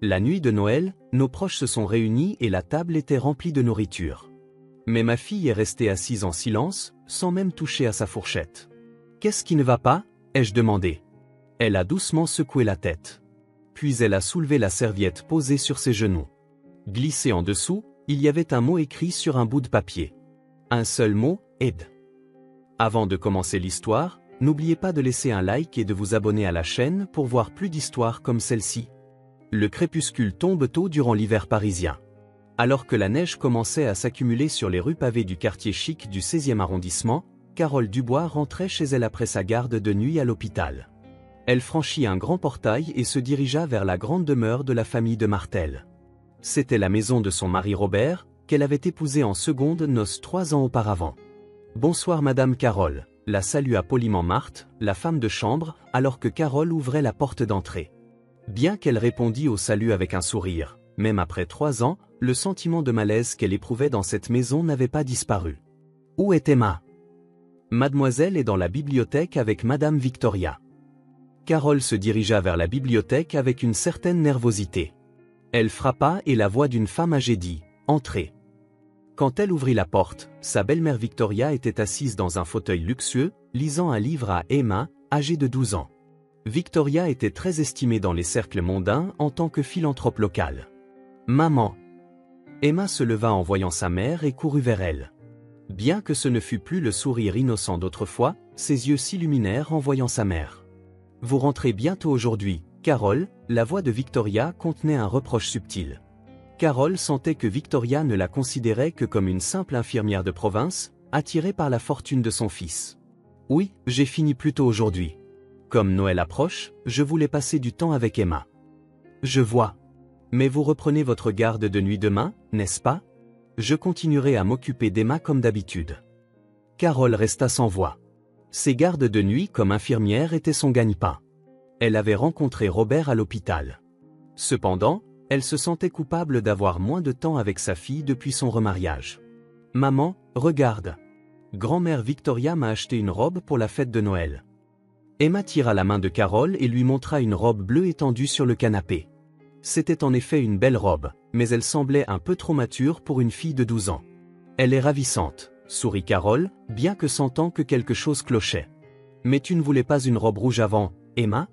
La nuit de Noël, nos proches se sont réunis et la table était remplie de nourriture. Mais ma fille est restée assise en silence, sans même toucher à sa fourchette. « Qu'est-ce qui ne va pas ?» ai-je demandé. Elle a doucement secoué la tête. Puis elle a soulevé la serviette posée sur ses genoux. Glissé en dessous, il y avait un mot écrit sur un bout de papier. Un seul mot, aide. Avant de commencer l'histoire, n'oubliez pas de laisser un like et de vous abonner à la chaîne pour voir plus d'histoires comme celle-ci. Le crépuscule tombe tôt durant l'hiver parisien. Alors que la neige commençait à s'accumuler sur les rues pavées du quartier chic du 16e arrondissement, Carole Dubois rentrait chez elle après sa garde de nuit à l'hôpital. Elle franchit un grand portail et se dirigea vers la grande demeure de la famille de Martel. C'était la maison de son mari Robert, qu'elle avait épousé en secondes noces 3 ans auparavant. « Bonsoir Madame Carole », la salua poliment Marthe, la femme de chambre, alors que Carole ouvrait la porte d'entrée. Bien qu'elle répondît au salut avec un sourire, même après 3 ans, le sentiment de malaise qu'elle éprouvait dans cette maison n'avait pas disparu. « Où est Emma ?»« Mademoiselle est dans la bibliothèque avec Madame Victoria. » Carole se dirigea vers la bibliothèque avec une certaine nervosité. Elle frappa et la voix d'une femme âgée dit « Entrez ». Quand elle ouvrit la porte, sa belle-mère Victoria était assise dans un fauteuil luxueux, lisant un livre à Emma, âgée de 12 ans. Victoria était très estimée dans les cercles mondains en tant que philanthrope locale. « Maman !» Emma se leva en voyant sa mère et courut vers elle. Bien que ce ne fût plus le sourire innocent d'autrefois, ses yeux s'illuminèrent en voyant sa mère. « Vous rentrez bientôt aujourd'hui, Carole ?» La voix de Victoria contenait un reproche subtil. Carole sentait que Victoria ne la considérait que comme une simple infirmière de province, attirée par la fortune de son fils. « Oui, j'ai fini plus tôt aujourd'hui. Comme Noël approche, je voulais passer du temps avec Emma. »« Je vois. Mais vous reprenez votre garde de nuit demain, n'est-ce pas ? » ?»« Je continuerai à m'occuper d'Emma comme d'habitude. » Carole resta sans voix. Ses gardes de nuit comme infirmière étaient son gagne-pain. Elle avait rencontré Robert à l'hôpital. Cependant, elle se sentait coupable d'avoir moins de temps avec sa fille depuis son remariage. « Maman, regarde. Grand-mère Victoria m'a acheté une robe pour la fête de Noël. » Emma tira la main de Carole et lui montra une robe bleue étendue sur le canapé. C'était en effet une belle robe, mais elle semblait un peu trop mature pour une fille de 12 ans. « Elle est ravissante, » sourit Carole, bien que sentant que quelque chose clochait. « Mais tu ne voulais pas une robe rouge avant, Emma ? »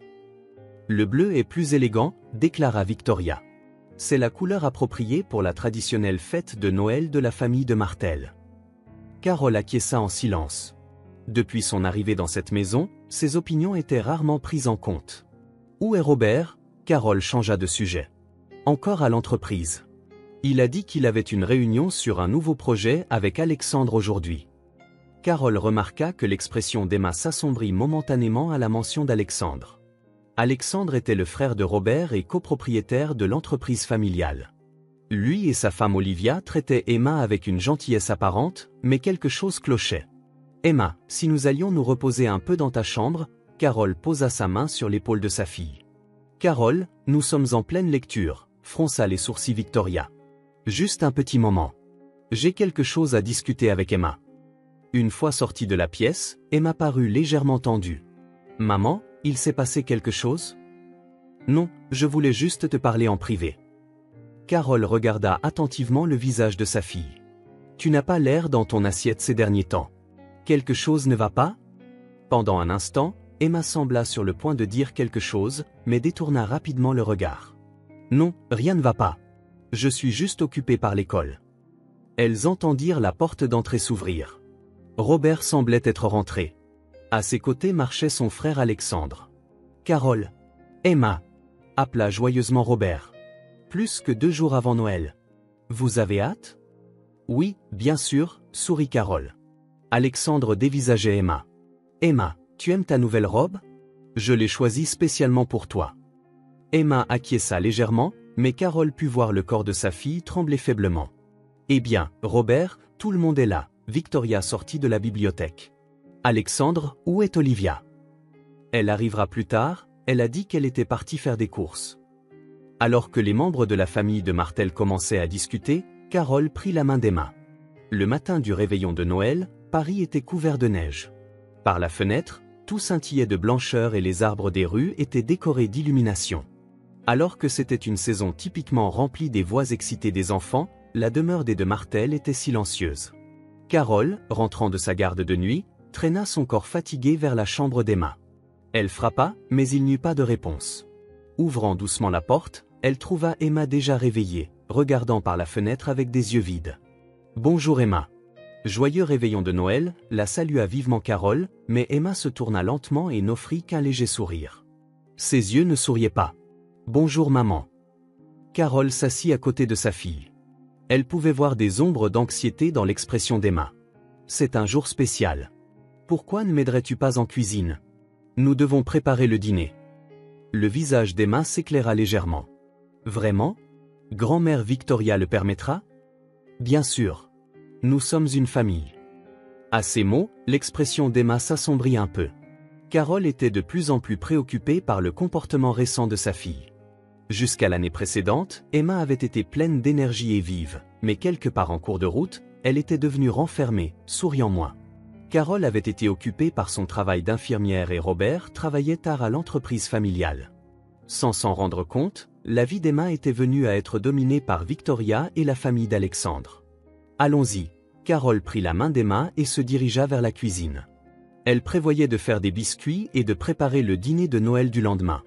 « Le bleu est plus élégant, » déclara Victoria. « C'est la couleur appropriée pour la traditionnelle fête de Noël de la famille de Martel. » Carole acquiesça en silence. Depuis son arrivée dans cette maison, ses opinions étaient rarement prises en compte. « Où est Robert ?» Carole changea de sujet. « Encore à l'entreprise. Il a dit qu'il avait une réunion sur un nouveau projet avec Alexandre aujourd'hui. » Carole remarqua que l'expression d'Emma s'assombrit momentanément à la mention d'Alexandre. Alexandre était le frère de Robert et copropriétaire de l'entreprise familiale. Lui et sa femme Olivia traitaient Emma avec une gentillesse apparente, mais quelque chose clochait. « Emma, si nous allions nous reposer un peu dans ta chambre ?» Carole posa sa main sur l'épaule de sa fille. « Carole, nous sommes en pleine lecture », fronça les sourcils Victoria. « Juste un petit moment. J'ai quelque chose à discuter avec Emma. » Une fois sortie de la pièce, Emma parut légèrement tendue. « Maman, il s'est passé quelque chose ? » ?»« Non, je voulais juste te parler en privé. » Carole regarda attentivement le visage de sa fille. « Tu n'as pas l'air dans ton assiette ces derniers temps. Quelque chose ne va pas ?» Pendant un instant, Emma sembla sur le point de dire quelque chose, mais détourna rapidement le regard. « Non, rien ne va pas. Je suis juste occupée par l'école. » Elles entendirent la porte d'entrée s'ouvrir. Robert semblait être rentré. À ses côtés marchait son frère Alexandre. « Carole. »« Emma » appela joyeusement Robert. « Plus que 2 jours avant Noël. Vous avez hâte ?»« Oui, bien sûr, » sourit Carole. Alexandre dévisageait Emma. « Emma, tu aimes ta nouvelle robe ? Je l'ai choisie spécialement pour toi. » Emma acquiesça légèrement, mais Carole put voir le corps de sa fille trembler faiblement. « Eh bien, Robert, tout le monde est là. » Victoria sortit de la bibliothèque. « Alexandre, où est Olivia ? » Elle arrivera plus tard, elle a dit qu'elle était partie faire des courses. Alors que les membres de la famille de Martel commençaient à discuter, Carole prit la main d'Emma. Le matin du réveillon de Noël, Paris était couvert de neige. Par la fenêtre, tout scintillait de blancheur et les arbres des rues étaient décorés d'illuminations. Alors que c'était une saison typiquement remplie des voix excitées des enfants, la demeure des de Martel était silencieuse. Carole, rentrant de sa garde de nuit, traîna son corps fatigué vers la chambre d'Emma. Elle frappa, mais il n'y eut pas de réponse. Ouvrant doucement la porte, elle trouva Emma déjà réveillée, regardant par la fenêtre avec des yeux vides. « Bonjour Emma. » Joyeux réveillon de Noël, la salua vivement Carole, mais Emma se tourna lentement et n'offrit qu'un léger sourire. Ses yeux ne souriaient pas. « Bonjour maman. » Carole s'assit à côté de sa fille. Elle pouvait voir des ombres d'anxiété dans l'expression d'Emma. « C'est un jour spécial. Pourquoi ne m'aiderais-tu pas en cuisine? Nous devons préparer le dîner. » Le visage d'Emma s'éclaira légèrement. « Vraiment? Grand-mère Victoria le permettra? » « Bien sûr. Nous sommes une famille. » À ces mots, l'expression d'Emma s'assombrit un peu. Carole était de plus en plus préoccupée par le comportement récent de sa fille. Jusqu'à l'année précédente, Emma avait été pleine d'énergie et vive, mais quelque part en cours de route, elle était devenue renfermée, souriant moins. Carole avait été occupée par son travail d'infirmière et Robert travaillait tard à l'entreprise familiale. Sans s'en rendre compte, la vie d'Emma était venue à être dominée par Victoria et la famille d'Alexandre. « Allons-y », Carole prit la main d'Emma et se dirigea vers la cuisine. Elle prévoyait de faire des biscuits et de préparer le dîner de Noël du lendemain.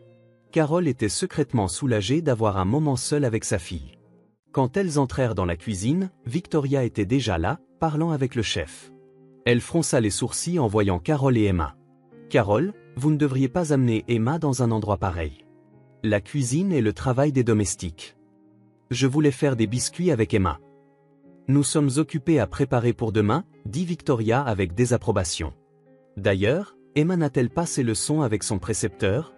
Carole était secrètement soulagée d'avoir un moment seul avec sa fille. Quand elles entrèrent dans la cuisine, Victoria était déjà là, parlant avec le chef. Elle fronça les sourcils en voyant Carole et Emma. « Carole, vous ne devriez pas amener Emma dans un endroit pareil. La cuisine est le travail des domestiques. Je voulais faire des biscuits avec Emma. » « Nous sommes occupés à préparer pour demain, » dit Victoria avec désapprobation. « D'ailleurs, Emma n'a-t-elle pas ses leçons avec son précepteur ?»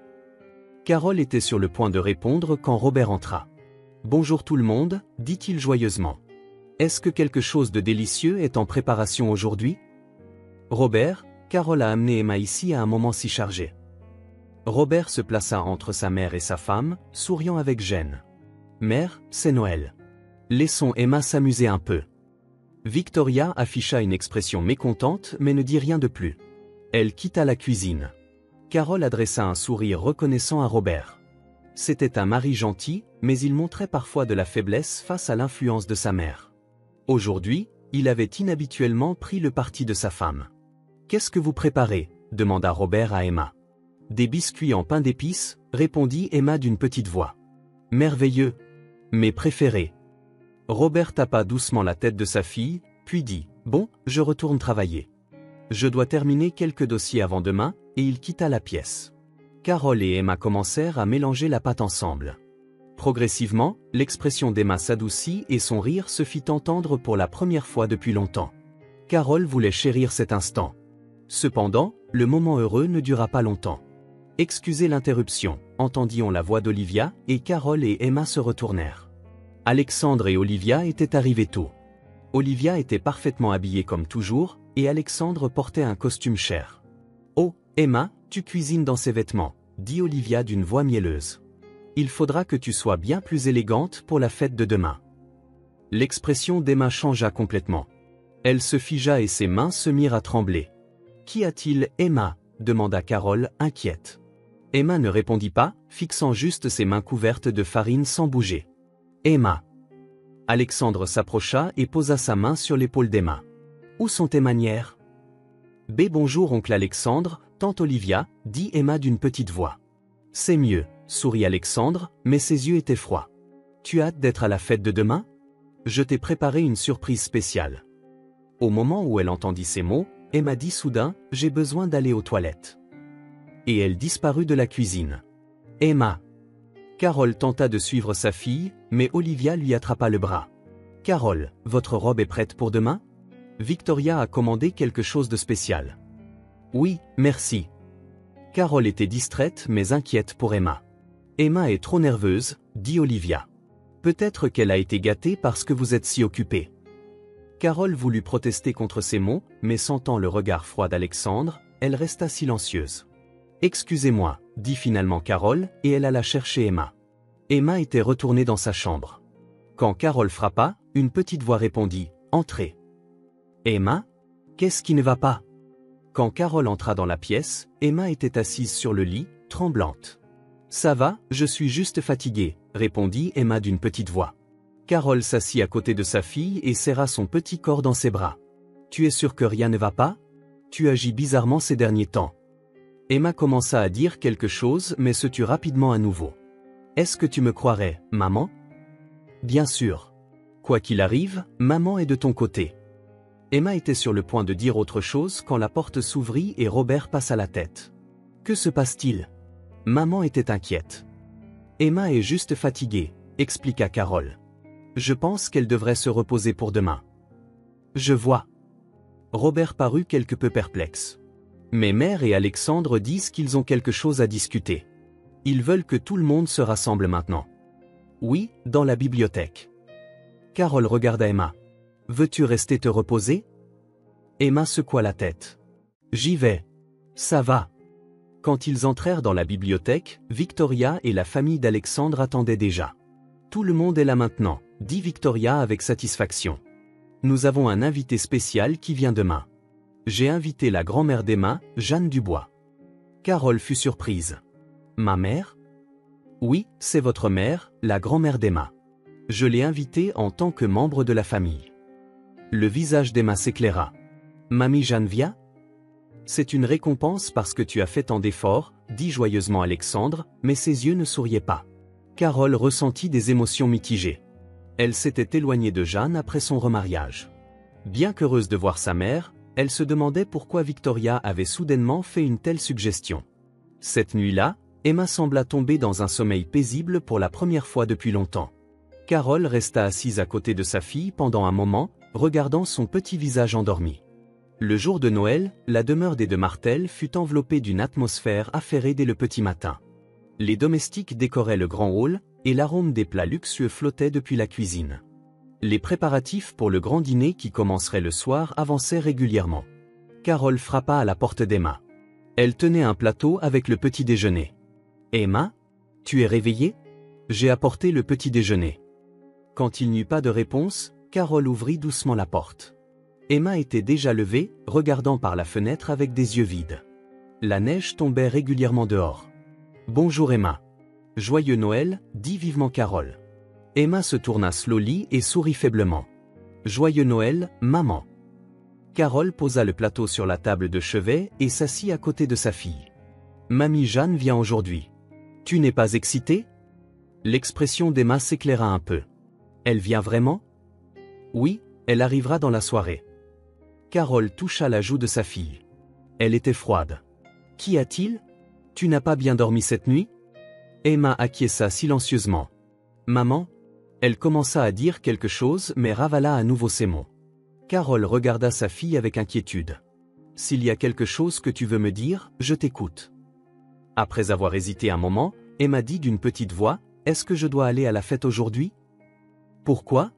Carole était sur le point de répondre quand Robert entra. « Bonjour tout le monde, » dit-il joyeusement. « Est-ce que quelque chose de délicieux est en préparation aujourd'hui ? » Robert, Carole a amené Emma ici à un moment si chargé. Robert se plaça entre sa mère et sa femme, souriant avec gêne. « Mère, c'est Noël. Laissons Emma s'amuser un peu. » Victoria afficha une expression mécontente mais ne dit rien de plus. Elle quitta la cuisine. Carole adressa un sourire reconnaissant à Robert. C'était un mari gentil, mais il montrait parfois de la faiblesse face à l'influence de sa mère. Aujourd'hui, il avait inhabituellement pris le parti de sa femme. « Qu'est-ce que vous préparez ?» demanda Robert à Emma. « Des biscuits en pain d'épices » répondit Emma d'une petite voix. « Merveilleux. Mes préférés. » Robert tapa doucement la tête de sa fille, puis dit « Bon, je retourne travailler. Je dois terminer quelques dossiers avant demain » et il quitta la pièce. Carole et Emma commencèrent à mélanger la pâte ensemble. Progressivement, l'expression d'Emma s'adoucit et son rire se fit entendre pour la première fois depuis longtemps. Carole voulait chérir cet instant. Cependant, le moment heureux ne dura pas longtemps. « Excusez l'interruption » entendit-on la voix d'Olivia et Carole et Emma se retournèrent. Alexandre et Olivia étaient arrivés tôt. Olivia était parfaitement habillée comme toujours, et Alexandre portait un costume cher. « Oh, Emma, tu cuisines dans ces vêtements » dit Olivia d'une voix mielleuse. « Il faudra que tu sois bien plus élégante pour la fête de demain. » L'expression d'Emma changea complètement. Elle se figea et ses mains se mirent à trembler. « Qu'y a-t-il, Emma » demanda Carole, inquiète. Emma ne répondit pas, fixant juste ses mains couvertes de farine sans bouger. « Emma !» Alexandre s'approcha et posa sa main sur l'épaule d'Emma. « Où sont tes manières ?»« Bonjour oncle Alexandre, tante Olivia, » dit Emma d'une petite voix. « C'est mieux, » sourit Alexandre, mais ses yeux étaient froids. « Tu as hâte d'être à la fête de demain ? Je t'ai préparé une surprise spéciale. » Au moment où elle entendit ces mots, Emma dit soudain « J'ai besoin d'aller aux toilettes. » Et elle disparut de la cuisine. « Emma !» Carole tenta de suivre sa fille, mais Olivia lui attrapa le bras. « Carole, votre robe est prête pour demain ? Victoria a commandé quelque chose de spécial. »« Oui, merci. » Carole était distraite mais inquiète pour Emma. « Emma est trop nerveuse, » dit Olivia. « Peut-être qu'elle a été gâtée parce que vous êtes si occupée. » Carole voulut protester contre ces mots, mais sentant le regard froid d'Alexandre, elle resta silencieuse. « Excusez-moi, » dit finalement Carole, et elle alla chercher Emma. Emma était retournée dans sa chambre. Quand Carole frappa, une petite voix répondit « Entrez ». « Emma ? Qu'est-ce qui ne va pas ?» Quand Carole entra dans la pièce, Emma était assise sur le lit, tremblante. « Ça va, je suis juste fatiguée, répondit Emma d'une petite voix. Carole s'assit à côté de sa fille et serra son petit corps dans ses bras. Tu es sûre que rien ne va pas? Tu agis bizarrement ces derniers temps. Emma commença à dire quelque chose mais se tut rapidement à nouveau. Est-ce que tu me croirais, maman? Bien sûr. Quoi qu'il arrive, maman est de ton côté. Emma était sur le point de dire autre chose quand la porte s'ouvrit et Robert passa la tête. Que se passe-t-il? Maman était inquiète. Emma est juste fatiguée, expliqua Carole. Je pense qu'elle devrait se reposer pour demain. Je vois. Robert parut quelque peu perplexe. Mais Mère et Alexandre disent qu'ils ont quelque chose à discuter. Ils veulent que tout le monde se rassemble maintenant. Oui, dans la bibliothèque. Carole regarda Emma. Veux-tu rester te reposer? Emma secoua la tête. J'y vais. Ça va. Quand ils entrèrent dans la bibliothèque, Victoria et la famille d'Alexandre attendaient déjà. Tout le monde est là maintenant, dit Victoria avec satisfaction. Nous avons un invité spécial qui vient demain. J'ai invité la grand-mère d'Emma, Jeanne Dubois. Carole fut surprise. Ma mère? Oui, c'est votre mère, la grand-mère d'Emma. Je l'ai invitée en tant que membre de la famille. Le visage d'Emma s'éclaira. Mamie Jeanne vient? C'est une récompense parce que tu as fait tant d'efforts, dit joyeusement Alexandre, mais ses yeux ne souriaient pas. Carole ressentit des émotions mitigées. Elle s'était éloignée de Jeanne après son remariage. Bien qu'heureuse de voir sa mère, elle se demandait pourquoi Victoria avait soudainement fait une telle suggestion. Cette nuit-là, Emma sembla tomber dans un sommeil paisible pour la première fois depuis longtemps. Carole resta assise à côté de sa fille pendant un moment, regardant son petit visage endormi. Le jour de Noël, la demeure des de Martel fut enveloppée d'une atmosphère affairée dès le petit matin. Les domestiques décoraient le grand hall, et l'arôme des plats luxueux flottait depuis la cuisine. Les préparatifs pour le grand dîner qui commencerait le soir avançaient régulièrement. Carole frappa à la porte d'Emma. Elle tenait un plateau avec le petit déjeuner. « Emma, tu es réveillée? J'ai apporté le petit déjeuner. » Quand il n'y eut pas de réponse, Carole ouvrit doucement la porte. Emma était déjà levée, regardant par la fenêtre avec des yeux vides. La neige tombait régulièrement dehors. « Bonjour Emma. Joyeux Noël, dit vivement Carole. » Emma se tourna slowly et sourit faiblement. « Joyeux Noël, maman. » Carole posa le plateau sur la table de chevet et s'assit à côté de sa fille. « Mamie Jeanne vient aujourd'hui. Tu n'es pas excitée? » L'expression d'Emma s'éclaira un peu. « Elle vient vraiment? » Oui, elle arrivera dans la soirée. Carole toucha la joue de sa fille. Elle était froide. « Qu'y a-t-il? Tu n'as pas bien dormi cette nuit? » Emma acquiesça silencieusement. « Maman ?» Elle commença à dire quelque chose mais ravala à nouveau ses mots. Carole regarda sa fille avec inquiétude. « S'il y a quelque chose que tu veux me dire, je t'écoute. » Après avoir hésité un moment, Emma dit d'une petite voix, « Est-ce que je dois aller à la fête aujourd'hui? » Pourquoi?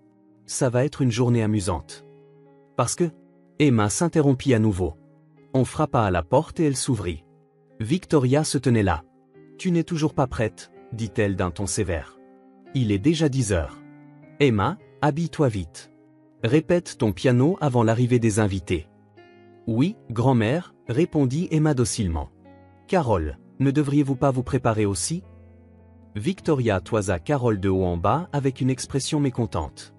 Ça va être une journée amusante. Parce que... Emma s'interrompit à nouveau. On frappa à la porte et elle s'ouvrit. Victoria se tenait là. « Tu n'es toujours pas prête, dit-elle d'un ton sévère. Il est déjà 10 heures. Emma, habille-toi vite. Répète ton piano avant l'arrivée des invités. Oui, grand-mère, répondit Emma docilement. Carole, ne devriez-vous pas vous préparer aussi? Victoria toisa Carole de haut en bas avec une expression mécontente.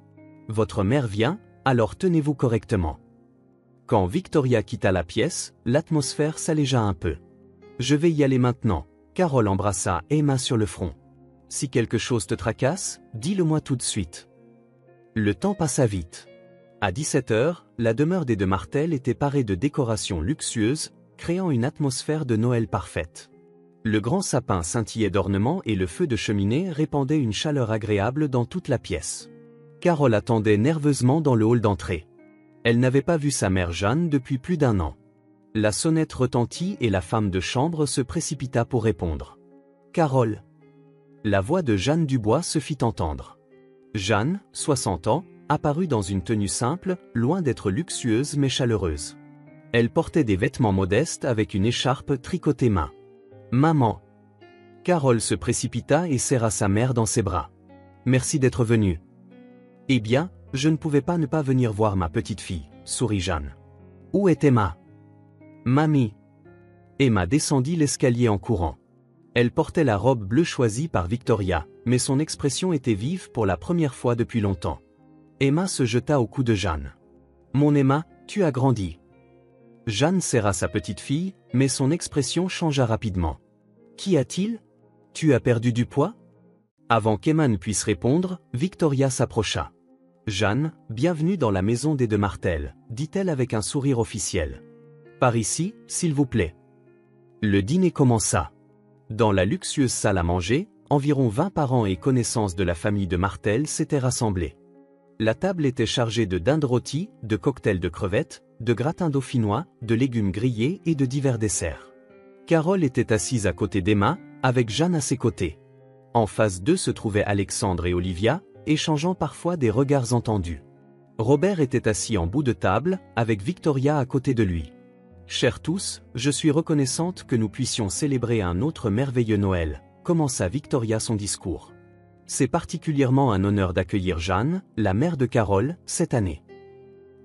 Votre mère vient, alors tenez-vous correctement. Quand Victoria quitta la pièce, l'atmosphère s'allégea un peu. Je vais y aller maintenant. Carole embrassa Emma sur le front. Si quelque chose te tracasse, dis-le-moi tout de suite. Le temps passa vite. À 17 heures, la demeure des de Martel était parée de décorations luxueuses, créant une atmosphère de Noël parfaite. Le grand sapin scintillait d'ornements et le feu de cheminée répandait une chaleur agréable dans toute la pièce. Carole attendait nerveusement dans le hall d'entrée. Elle n'avait pas vu sa mère Jeanne depuis plus d'1 an. La sonnette retentit et la femme de chambre se précipita pour répondre. « Carole !» La voix de Jeanne Dubois se fit entendre. Jeanne, 60 ans, apparut dans une tenue simple, loin d'être luxueuse mais chaleureuse. Elle portait des vêtements modestes avec une écharpe tricotée main. « Maman !» Carole se précipita et serra sa mère dans ses bras. « Merci d'être venue. »« Eh bien, je ne pouvais pas ne pas venir voir ma petite fille, » sourit Jeanne. « Où est Emma ? » « Mamie !» Emma descendit l'escalier en courant. Elle portait la robe bleue choisie par Victoria, mais son expression était vive pour la première fois depuis longtemps. Emma se jeta au cou de Jeanne. « Mon Emma, tu as grandi. » Jeanne serra sa petite fille, mais son expression changea rapidement. « Qu'y a-t-il? Tu as perdu du poids ?» Avant qu'Emma ne puisse répondre, Victoria s'approcha. « Jeanne, bienvenue dans la maison des de Martel, » dit-elle avec un sourire officiel. « Par ici, s'il vous plaît. » Le dîner commença. Dans la luxueuse salle à manger, environ 20 parents et connaissances de la famille de Martel s'étaient rassemblés. La table était chargée de dindes rôties, de cocktails de crevettes, de gratins dauphinois, de légumes grillés et de divers desserts. Carole était assise à côté d'Emma, avec Jeanne à ses côtés. En face d'eux se trouvaient Alexandre et Olivia, échangeant parfois des regards entendus. Robert était assis en bout de table, avec Victoria à côté de lui. « Chers tous, je suis reconnaissante que nous puissions célébrer un autre merveilleux Noël », commença Victoria son discours. « C'est particulièrement un honneur d'accueillir Jeanne, la mère de Carole, cette année. »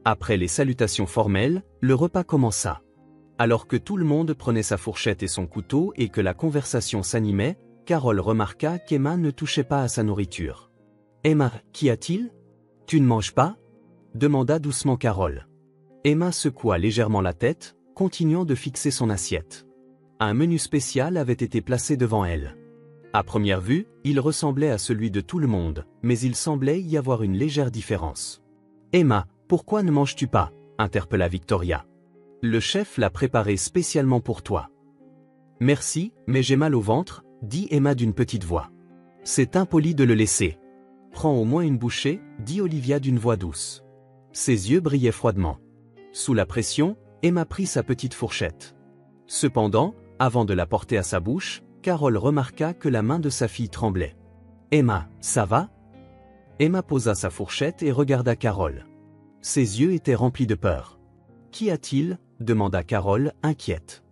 Après les salutations formelles, le repas commença. Alors que tout le monde prenait sa fourchette et son couteau et que la conversation s'animait, Carole remarqua qu'Emma ne touchait pas à sa nourriture. « Emma, qu'y a-t-il? Tu ne manges pas ?» demanda doucement Carole. Emma secoua légèrement la tête, continuant de fixer son assiette. Un menu spécial avait été placé devant elle. À première vue, il ressemblait à celui de tout le monde, mais il semblait y avoir une légère différence. « Emma, pourquoi ne manges-tu pas ?» interpella Victoria. « Le chef l'a préparé spécialement pour toi. »« Merci, mais j'ai mal au ventre, » dit Emma d'une petite voix. « C'est impoli de le laisser. »« Prends au moins une bouchée, » dit Olivia d'une voix douce. Ses yeux brillaient froidement. Sous la pression, Emma prit sa petite fourchette. Cependant, avant de la porter à sa bouche, Carole remarqua que la main de sa fille tremblait. « Emma, ça va ?» Emma posa sa fourchette et regarda Carole. Ses yeux étaient remplis de peur. « Qu'y a-t-il » demanda Carole, inquiète.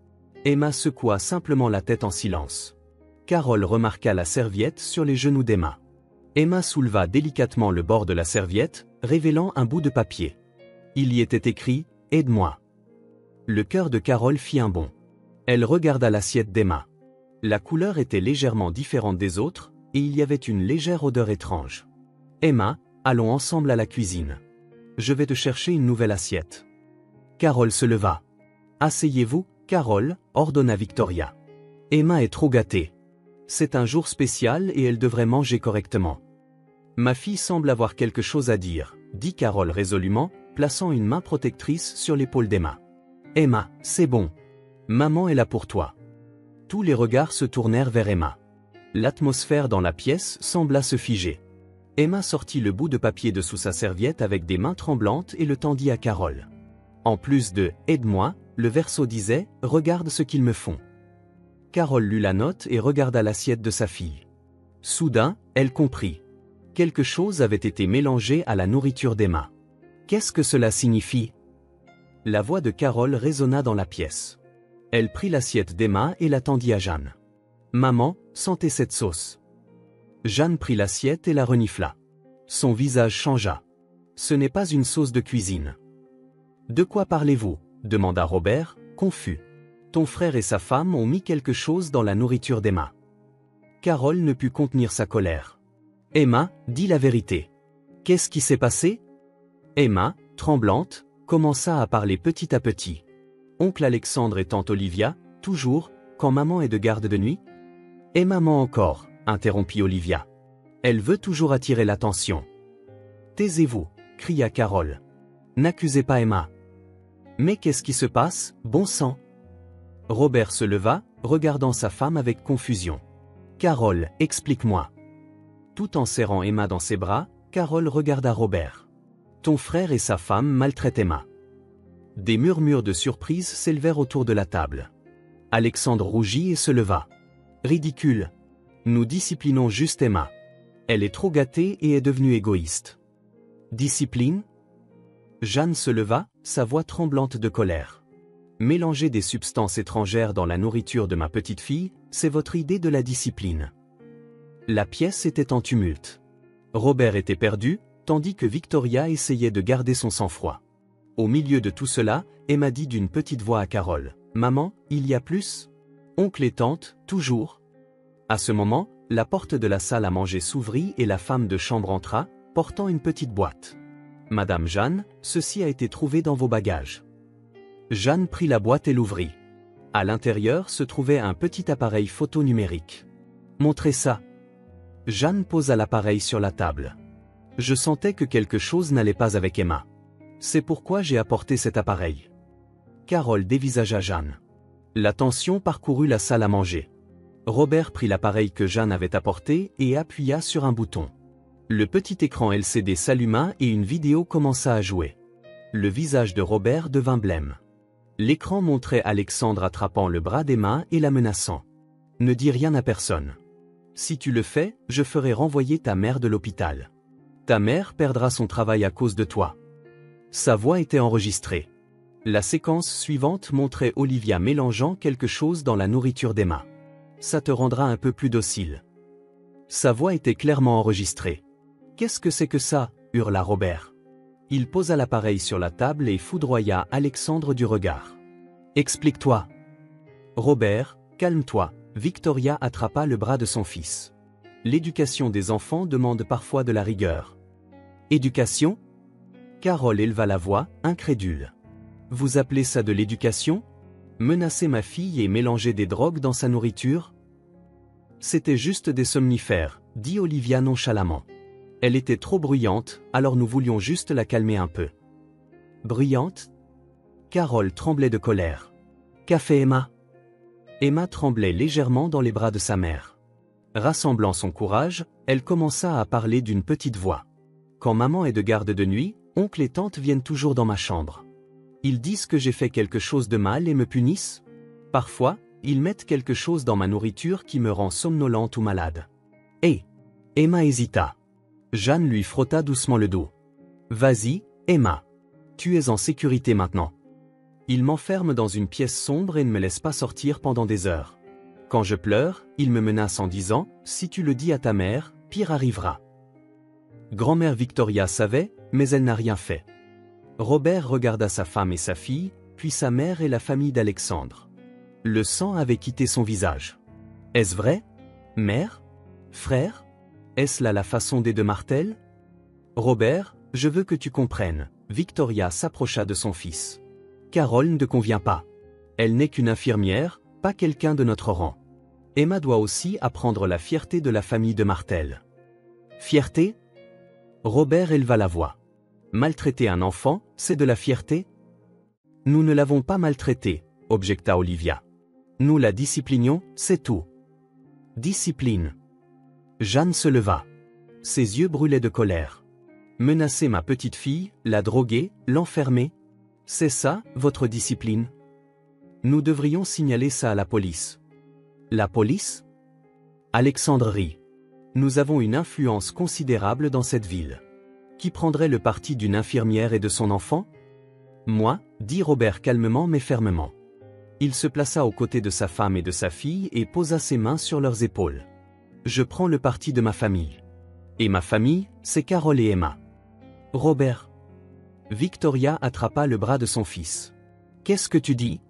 Emma secoua simplement la tête en silence. Carole remarqua la serviette sur les genoux d'Emma. Emma souleva délicatement le bord de la serviette, révélant un bout de papier. Il y était écrit « Aide-moi ». Le cœur de Carole fit un bond. Elle regarda l'assiette d'Emma. La couleur était légèrement différente des autres, et il y avait une légère odeur étrange. « Emma, allons ensemble à la cuisine. Je vais te chercher une nouvelle assiette. » Carole se leva. « Asseyez-vous, Carole, » ordonna Victoria. « Emma est trop gâtée. C'est un jour spécial et elle devrait manger correctement. »« Ma fille semble avoir quelque chose à dire, » dit Carole résolument, plaçant une main protectrice sur l'épaule d'Emma. « Emma, c'est bon. Maman est là pour toi. » Tous les regards se tournèrent vers Emma. L'atmosphère dans la pièce sembla se figer. Emma sortit le bout de papier de sous sa serviette avec des mains tremblantes et le tendit à Carole. En plus de « Aide-moi », le verso disait « Regarde ce qu'ils me font ». Carole lut la note et regarda l'assiette de sa fille. Soudain, elle comprit. Quelque chose avait été mélangé à la nourriture d'Emma. Qu'est-ce que cela signifie? La voix de Carole résonna dans la pièce. Elle prit l'assiette d'Emma et la tendit à Jeanne. « Maman, sentez cette sauce. » Jeanne prit l'assiette et la renifla. Son visage changea. « Ce n'est pas une sauce de cuisine. »« De quoi parlez-vous » demanda Robert, confus. « Ton frère et sa femme ont mis quelque chose dans la nourriture d'Emma. » Carole ne put contenir sa colère. « Emma, dis la vérité. Qu'est-ce qui s'est passé ?» Emma, tremblante, commença à parler petit à petit. Oncle Alexandre et tante Olivia, toujours, quand maman est de garde de nuit? Et maman encore, interrompit Olivia. Elle veut toujours attirer l'attention. Taisez-vous, cria Carole. N'accusez pas Emma. Mais qu'est-ce qui se passe, bon sang? Robert se leva, regardant sa femme avec confusion. Carole, explique-moi. Tout en serrant Emma dans ses bras, Carole regarda Robert. Ton frère et sa femme maltraitent Emma. Des murmures de surprise s'élevèrent autour de la table. Alexandre rougit et se leva. Ridicule. Nous disciplinons juste Emma. Elle est trop gâtée et est devenue égoïste. Discipline? Jeanne se leva, sa voix tremblante de colère. Mélanger des substances étrangères dans la nourriture de ma petite fille, c'est votre idée de la discipline. La pièce était en tumulte. Robert était perdu, tandis que Victoria essayait de garder son sang-froid. Au milieu de tout cela, Emma dit d'une petite voix à Carole. « Maman, il y a plus ?» Oncle et tante, toujours. À ce moment, la porte de la salle à manger s'ouvrit et la femme de chambre entra, portant une petite boîte. Madame Jeanne, ceci a été trouvé dans vos bagages. Jeanne prit la boîte et l'ouvrit. À l'intérieur se trouvait un petit appareil photo numérique. Montrez ça. Jeanne posa l'appareil sur la table. Je sentais que quelque chose n'allait pas avec Emma. C'est pourquoi j'ai apporté cet appareil. Carole dévisagea Jeanne. La tension parcourut la salle à manger. Robert prit l'appareil que Jeanne avait apporté et appuya sur un bouton. Le petit écran LCD s'alluma et une vidéo commença à jouer. Le visage de Robert devint blême. L'écran montrait Alexandre attrapant le bras d'Emma et la menaçant. « Ne dis rien à personne. Si tu le fais, je ferai renvoyer ta mère de l'hôpital. Ta mère perdra son travail à cause de toi. » Sa voix était enregistrée. La séquence suivante montrait Olivia mélangeant quelque chose dans la nourriture d'Emma. « Ça te rendra un peu plus docile. » Sa voix était clairement enregistrée. « Qu'est-ce que c'est que ça ?» hurla Robert. Il posa l'appareil sur la table et foudroya Alexandre du regard. « Explique-toi. » Robert, calme-toi. Victoria attrapa le bras de son fils. L'éducation des enfants demande parfois de la rigueur. Éducation ? Carole éleva la voix, incrédule. Vous appelez ça de l'éducation ? Menacer ma fille et mélanger des drogues dans sa nourriture ? C'était juste des somnifères, dit Olivia nonchalamment. Elle était trop bruyante, alors nous voulions juste la calmer un peu. Bruyante ? Carole tremblait de colère. Qu'a fait Emma ? Emma tremblait légèrement dans les bras de sa mère. Rassemblant son courage, elle commença à parler d'une petite voix. Quand maman est de garde de nuit, oncle et tante viennent toujours dans ma chambre. Ils disent que j'ai fait quelque chose de mal et me punissent. Parfois, ils mettent quelque chose dans ma nourriture qui me rend somnolente ou malade. Hé !» Emma hésita. Jeanne lui frotta doucement le dos. Vas-y, Emma. Tu es en sécurité maintenant. Il m'enferme dans une pièce sombre et ne me laisse pas sortir pendant des heures. Quand je pleure, il me menace en disant « Si tu le dis à ta mère, pire arrivera. » Grand-mère Victoria savait, mais elle n'a rien fait. Robert regarda sa femme et sa fille, puis sa mère et la famille d'Alexandre. Le sang avait quitté son visage. Est-ce vrai ? Mère ? Frère ? Est-ce là la façon des deux Martel ? Robert, je veux que tu comprennes. Victoria s'approcha de son fils. Carole ne te convient pas. Elle n'est qu'une infirmière, pas quelqu'un de notre rang. Emma doit aussi apprendre la fierté de la famille de Martel. Fierté ? Robert éleva la voix. Maltraiter un enfant, c'est de la fierté ? Nous ne l'avons pas maltraité, objecta Olivia. Nous la disciplinions, c'est tout. Discipline. Jeanne se leva. Ses yeux brûlaient de colère. Menacer ma petite fille, la droguer, l'enfermer ? C'est ça, votre discipline ? Nous devrions signaler ça à la police. La police ? Alexandre rit. Nous avons une influence considérable dans cette ville. Qui prendrait le parti d'une infirmière et de son enfant ? Moi, dit Robert calmement mais fermement. Il se plaça aux côtés de sa femme et de sa fille et posa ses mains sur leurs épaules. Je prends le parti de ma famille. Et ma famille, c'est Carole et Emma. Robert. Victoria attrapa le bras de son fils. Qu'est-ce que tu dis ?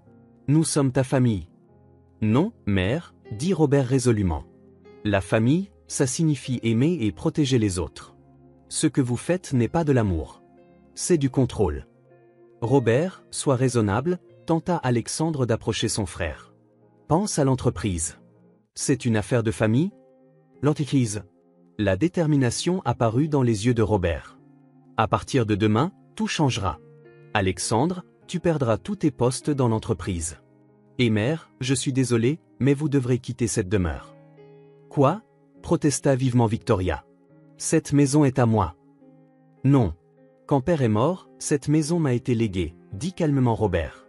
Nous sommes ta famille. Non, mère, dit Robert résolument. La famille, ça signifie aimer et protéger les autres. Ce que vous faites n'est pas de l'amour. C'est du contrôle. Robert, sois raisonnable, tenta Alexandre d'approcher son frère. Pense à l'entreprise. C'est une affaire de famille ? L'entreprise. La détermination apparut dans les yeux de Robert. À partir de demain, tout changera. Alexandre, tu perdras tous tes postes dans l'entreprise. Et mère, je suis désolé, mais vous devrez quitter cette demeure. Quoi ? Protesta vivement Victoria. Cette maison est à moi. Non. Quand père est mort, cette maison m'a été léguée, dit calmement Robert.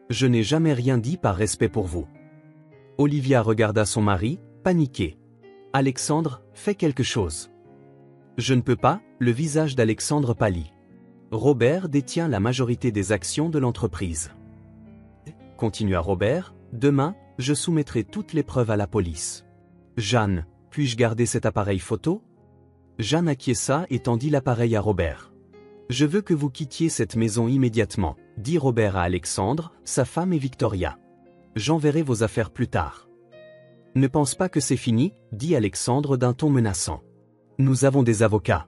Je n'ai jamais rien dit par respect pour vous. Olivia regarda son mari, paniquée. Alexandre, fais quelque chose. Je ne peux pas, le visage d'Alexandre pâlit. Robert détient la majorité des actions de l'entreprise. Continua Robert, demain, je soumettrai toutes les preuves à la police. Jeanne, puis-je garder cet appareil photo ? Jeanne acquiesça et tendit l'appareil à Robert. Je veux que vous quittiez cette maison immédiatement, dit Robert à Alexandre, sa femme et Victoria. J'enverrai vos affaires plus tard. Ne pense pas que c'est fini, dit Alexandre d'un ton menaçant. Nous avons des avocats.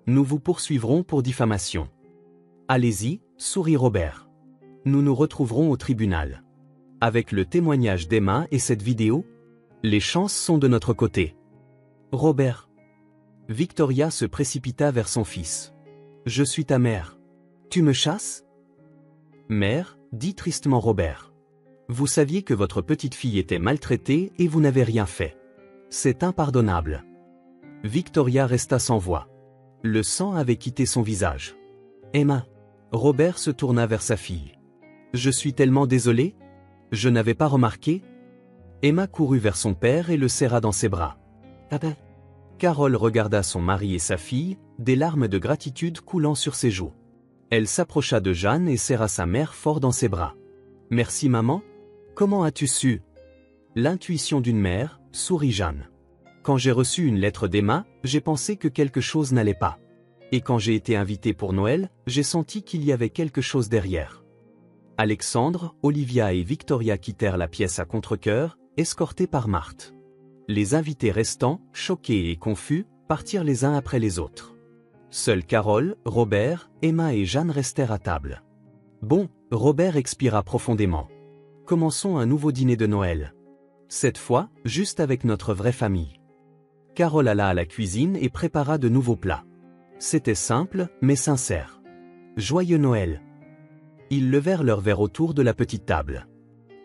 Nous vous poursuivrons pour diffamation. Allez-y, sourit Robert. Nous nous retrouverons au tribunal. Avec le témoignage d'Emma et cette vidéo, les chances sont de notre côté. Robert. Victoria se précipita vers son fils. Je suis ta mère. Tu me chasses? Mère, dit tristement Robert. Vous saviez que votre petite fille était maltraitée et vous n'avez rien fait. C'est impardonnable. Victoria resta sans voix. Le sang avait quitté son visage. Emma. Robert se tourna vers sa fille. Je suis tellement désolé. Je n'avais pas remarqué. Emma courut vers son père et le serra dans ses bras. Papa. Carole regarda son mari et sa fille, des larmes de gratitude coulant sur ses joues. Elle s'approcha de Jeanne et serra sa mère fort dans ses bras. Merci maman. Comment as-tu su? L'intuition d'une mère, sourit Jeanne. Quand j'ai reçu une lettre d'Emma, j'ai pensé que quelque chose n'allait pas. Et quand j'ai été invitée pour Noël, j'ai senti qu'il y avait quelque chose derrière. Alexandre, Olivia et Victoria quittèrent la pièce à contre-cœur, escortés par Marthe. Les invités restants, choqués et confus, partirent les uns après les autres. Seuls Carole, Robert, Emma et Jeanne restèrent à table. Bon, Robert expira profondément. Commençons un nouveau dîner de Noël. Cette fois, juste avec notre vraie famille. Carole alla à la cuisine et prépara de nouveaux plats. C'était simple, mais sincère. Joyeux Noël. Ils levèrent leurs verres autour de la petite table.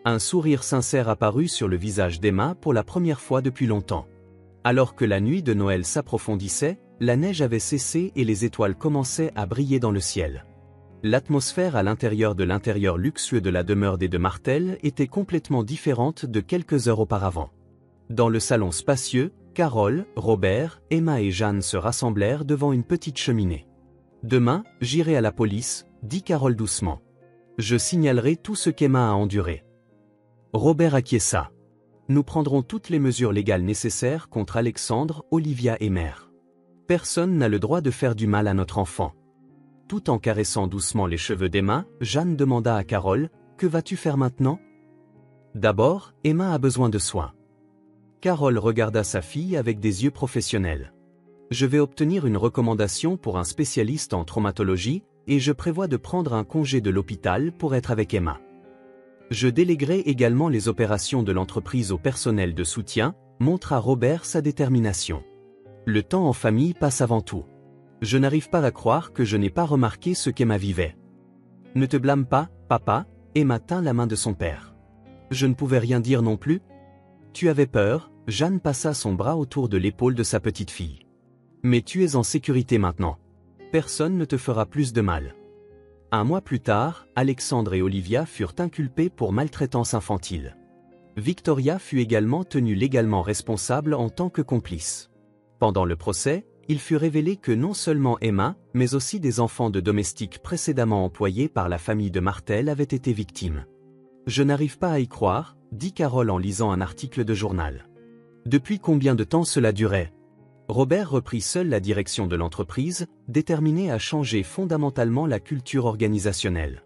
Un sourire sincère apparut sur le visage d'Emma pour la première fois depuis longtemps. Alors que la nuit de Noël s'approfondissait, la neige avait cessé et les étoiles commençaient à briller dans le ciel. L'atmosphère à l'intérieur de l'intérieur luxueux de la demeure des de Martel était complètement différente de quelques heures auparavant. Dans le salon spacieux, Carole, Robert, Emma et Jeanne se rassemblèrent devant une petite cheminée. « Demain, j'irai à la police », dit Carole doucement. « Je signalerai tout ce qu'Emma a enduré. » Robert acquiesça. « Nous prendrons toutes les mesures légales nécessaires contre Alexandre, Olivia et Mère. Personne n'a le droit de faire du mal à notre enfant. » Tout en caressant doucement les cheveux d'Emma, Jeanne demanda à Carole, « Que vas-tu faire maintenant ?»« D'abord, Emma a besoin de soins. » Carole regarda sa fille avec des yeux professionnels. « Je vais obtenir une recommandation pour un spécialiste en traumatologie et je prévois de prendre un congé de l'hôpital pour être avec Emma. Je déléguerai également les opérations de l'entreprise au personnel de soutien », montra Robert sa détermination. « Le temps en famille passe avant tout. Je n'arrive pas à croire que je n'ai pas remarqué ce qu'Emma vivait. »« Ne te blâme pas, papa », Emma tint la main de son père. « Je ne pouvais rien dire non plus. Tu avais peur », Jeanne passa son bras autour de l'épaule de sa petite fille. « Mais tu es en sécurité maintenant. Personne ne te fera plus de mal. » Un mois plus tard, Alexandre et Olivia furent inculpés pour maltraitance infantile. Victoria fut également tenue légalement responsable en tant que complice. Pendant le procès, il fut révélé que non seulement Emma, mais aussi des enfants de domestiques précédemment employés par la famille de Martel avaient été victimes. « Je n'arrive pas à y croire », dit Carole en lisant un article de journal. Depuis combien de temps cela durait? Robert reprit seul la direction de l'entreprise, déterminé à changer fondamentalement la culture organisationnelle.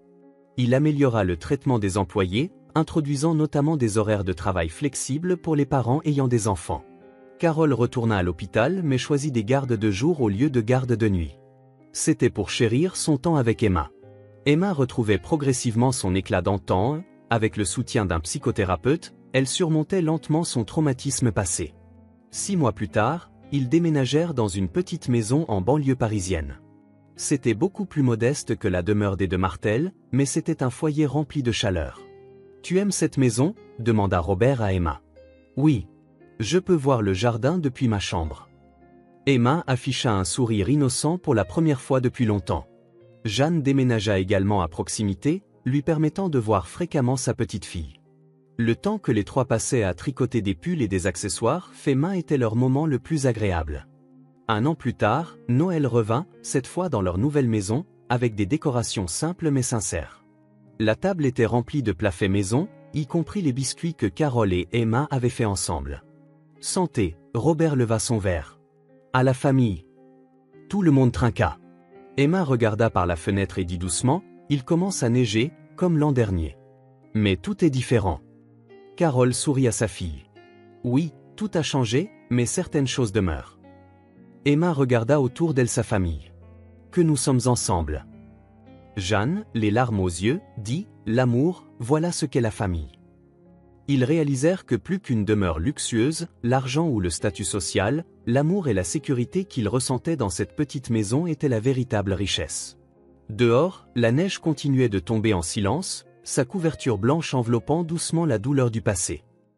Il améliora le traitement des employés, introduisant notamment des horaires de travail flexibles pour les parents ayant des enfants. Carole retourna à l'hôpital mais choisit des gardes de jour au lieu de gardes de nuit. C'était pour chérir son temps avec Emma. Emma retrouvait progressivement son éclat d'antan, avec le soutien d'un psychothérapeute, elle surmontait lentement son traumatisme passé. 6 mois plus tard, ils déménagèrent dans une petite maison en banlieue parisienne. C'était beaucoup plus modeste que la demeure des de Martel, mais c'était un foyer rempli de chaleur. « Tu aimes cette maison ?» demanda Robert à Emma. « Oui. Je peux voir le jardin depuis ma chambre. » Emma afficha un sourire innocent pour la première fois depuis longtemps. Jeanne déménagea également à proximité, lui permettant de voir fréquemment sa petite fille. Le temps que les trois passaient à tricoter des pulls et des accessoires faits main était leur moment le plus agréable. 1 an plus tard, Noël revint, cette fois dans leur nouvelle maison, avec des décorations simples mais sincères. La table était remplie de plats faits maison, y compris les biscuits que Carole et Emma avaient fait ensemble. « Santé », Robert leva son verre. « À la famille ». Tout le monde trinqua. Emma regarda par la fenêtre et dit doucement, « Il commence à neiger, comme l'an dernier. Mais tout est différent. » Carole sourit à sa fille. « Oui, tout a changé, mais certaines choses demeurent. Emma regarda autour d'elle sa famille. Que nous sommes ensemble. Jeanne, les larmes aux yeux, dit, l'amour, voilà ce qu'est la famille. Ils réalisèrent que plus qu'une demeure luxueuse, l'argent ou le statut social, l'amour et la sécurité qu'ils ressentaient dans cette petite maison étaient la véritable richesse. Dehors, la neige continuait de tomber en silence, sa couverture blanche enveloppant doucement la douleur du passé.